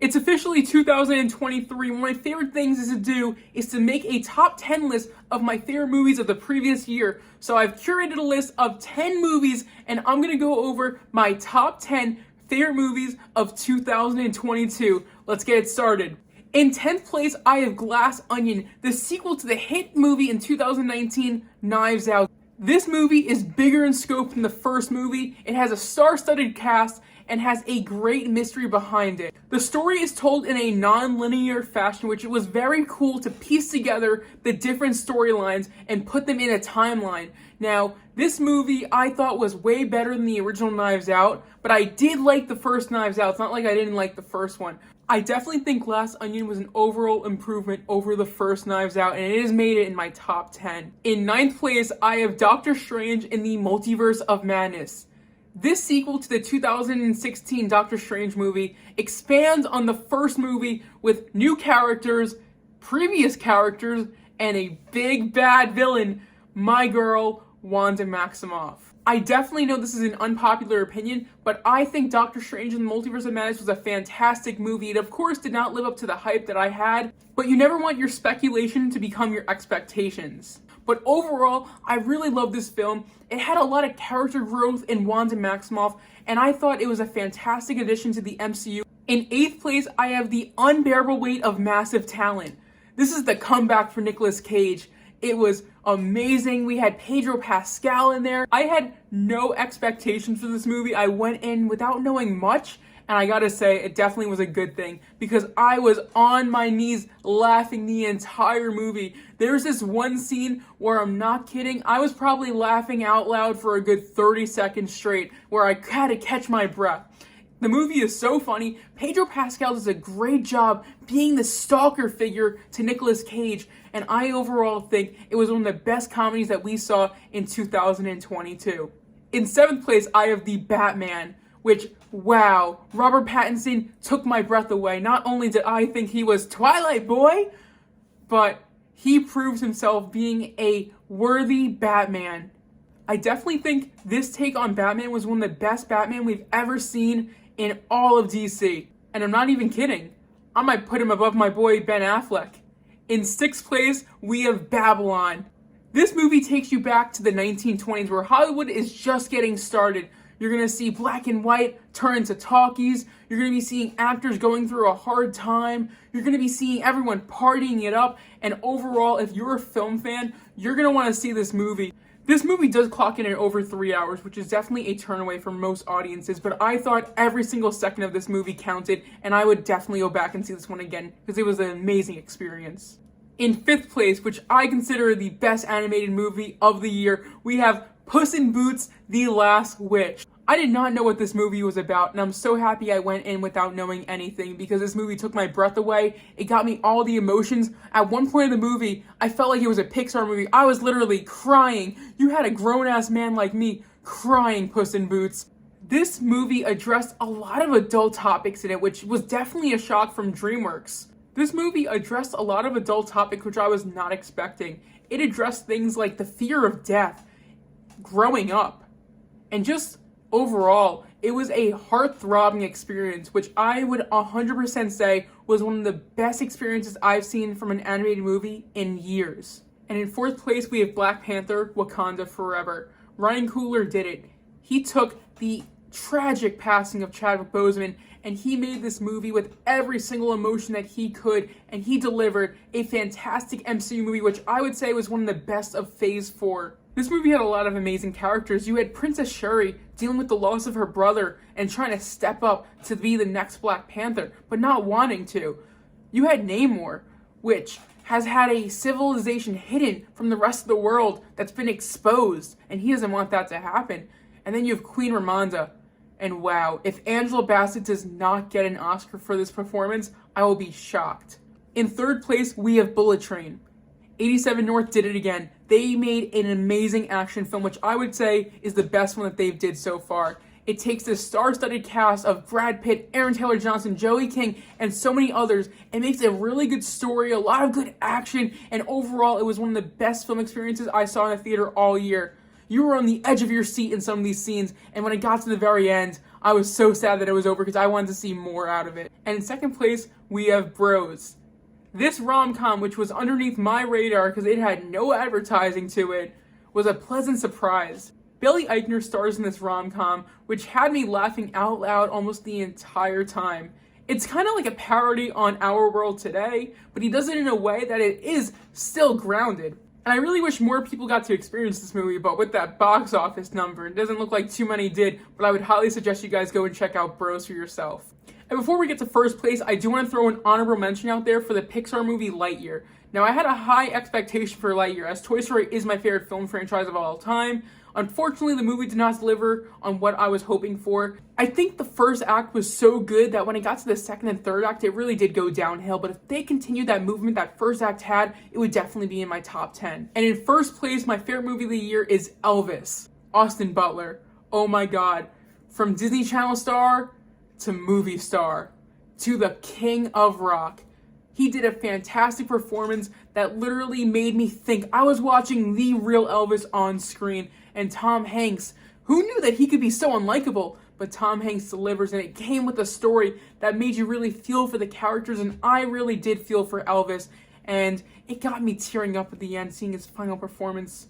It's officially 2023. One of my favorite things is to do is to make a top 10 list of my favorite movies of the previous year. So I've curated a list of 10 movies and I'm going to go over my top 10 favorite movies of 2022. Let's get it started. In 10th place, I have Glass Onion, the sequel to the hit movie in 2019, Knives Out. This movie is bigger in scope than the first movie. It has a star-studded cast and has a great mystery behind it. The story is told in a non-linear fashion, which it was very cool to piece together the different storylines and put them in a timeline. Now, this movie I thought was way better than the original Knives Out, but I did like the first Knives Out. It's not like I didn't like the first one. I definitely think Glass Onion was an overall improvement over the first Knives Out, and it has made it in my top 10. In 9th place, I have Doctor Strange in the Multiverse of Madness. This sequel to the 2016 Doctor Strange movie expands on the first movie with new characters, previous characters, and a big bad villain, my girl, Wanda Maximoff. I definitely know this is an unpopular opinion, but I think Doctor Strange in the Multiverse of Madness was a fantastic movie. It of course did not live up to the hype that I had, but you never want your speculation to become your expectations. But overall, I really love this film. It had a lot of character growth in Wanda Maximoff, and I thought it was a fantastic addition to the MCU. In 8th place, I have The Unbearable Weight of Massive Talent. This is the comeback for Nicolas Cage. It was amazing. We had Pedro Pascal in there. I had no expectations for this movie. I went in without knowing much, and I gotta say, it definitely was a good thing because I was on my knees laughing the entire movie. There's this one scene where I'm not kidding, I was probably laughing out loud for a good 30 seconds straight where I had to catch my breath. The movie is so funny. Pedro Pascal does a great job being the stalker figure to Nicolas Cage, and I overall think it was one of the best comedies that we saw in 2022. In 7th place, I have The Batman, which, wow, Robert Pattinson took my breath away. Not only did I think he was Twilight Boy, but he proves himself being a worthy Batman. I definitely think this take on Batman was one of the best Batman we've ever seen in all of DC. And I'm not even kidding. I might put him above my boy Ben Affleck. In 6th place, we have Babylon. This movie takes you back to the 1920s where Hollywood is just getting started. You're going to see black and white turn into talkies. You're going to be seeing actors going through a hard time. You're going to be seeing everyone partying it up. And overall, if you're a film fan, you're going to want to see this movie. This movie does clock in at over 3 hours, which is definitely a turn away from most audiences, but I thought every single second of this movie counted, and I would definitely go back and see this one again, because it was an amazing experience. In 5th place, which I consider the best animated movie of the year, we have Puss in Boots: The Last Wish. I did not know what this movie was about, and I'm so happy I went in without knowing anything because this movie took my breath away. It got me all the emotions. At one point in the movie, I felt like it was a Pixar movie. I was literally crying. You had a grown-ass man like me crying Puss in Boots. This movie addressed a lot of adult topics in it, which was definitely a shock from DreamWorks. This movie addressed a lot of adult topics which I was not expecting. It addressed things like the fear of death, growing up, and just overall, it was a heart-throbbing experience, which I would 100% say was one of the best experiences I've seen from an animated movie in years. And in 4th place, we have Black Panther: Wakanda Forever. Ryan Coogler did it. He took the tragic passing of Chadwick Boseman and he made this movie with every single emotion that he could, and he delivered a fantastic MCU movie, which I would say was one of the best of Phase 4. This movie had a lot of amazing characters. You had Princess Shuri dealing with the loss of her brother and trying to step up to be the next Black Panther, but not wanting to. You had Namor, which has had a civilization hidden from the rest of the world that's been exposed, and he doesn't want that to happen. And then you have Queen Ramonda, and wow, if Angela Bassett does not get an Oscar for this performance, I will be shocked. In 3rd place, we have Bullet Train. 87 North did it again. They made an amazing action film, which I would say is the best one that they've did so far. It takes this star-studded cast of Brad Pitt, Aaron Taylor Johnson, Joey King, and so many others, and makes a really good story, a lot of good action, and overall, it was one of the best film experiences I saw in a theater all year. You were on the edge of your seat in some of these scenes, and when it got to the very end, I was so sad that it was over because I wanted to see more out of it. And in second place, we have Bros. This rom-com, which was underneath my radar because it had no advertising to it, was a pleasant surprise. Billy Eichner stars in this rom-com, which had me laughing out loud almost the entire time. It's kind of like a parody on Our World Today, but he does it in a way that it is still grounded. And I really wish more people got to experience this movie, but with that box office number, it doesn't look like too many did, but I would highly suggest you guys go and check out Bros for yourself. And before we get to first place, I do want to throw an honorable mention out there for the Pixar movie Lightyear. Now, I had a high expectation for Lightyear, as Toy Story is my favorite film franchise of all time. Unfortunately, the movie did not deliver on what I was hoping for. I think the first act was so good that when it got to the second and third act, it really did go downhill. But if they continued that movement that first act had, it would definitely be in my top 10. And in first place, my favorite movie of the year is Elvis. Austin Butler. Oh my God. From Disney Channel star to movie star to the king of rock. He did a fantastic performance that literally made me think I was watching the real Elvis on screen. And Tom Hanks, who knew that he could be so unlikable? But Tom Hanks delivers, and it came with a story that made you really feel for the characters, and I really did feel for Elvis, and it got me tearing up at the end seeing his final performance.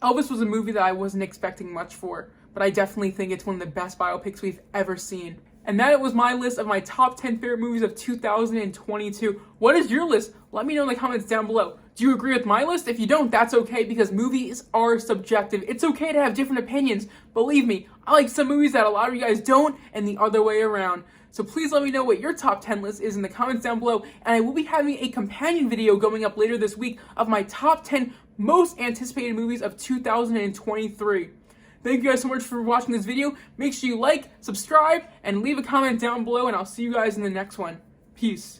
Elvis was a movie that I wasn't expecting much for, but I definitely think it's one of the best biopics we've ever seen. And that was my list of my top 10 favorite movies of 2022. What is your list? Let me know in the comments down below. Do you agree with my list? If you don't, that's okay because movies are subjective. It's okay to have different opinions. Believe me, I like some movies that a lot of you guys don't and the other way around. So please let me know what your top 10 list is in the comments down below. And I will be having a companion video going up later this week of my top 10 most anticipated movies of 2023. Thank you guys so much for watching this video. Make sure you like, subscribe, and leave a comment down below, and I'll see you guys in the next one. Peace.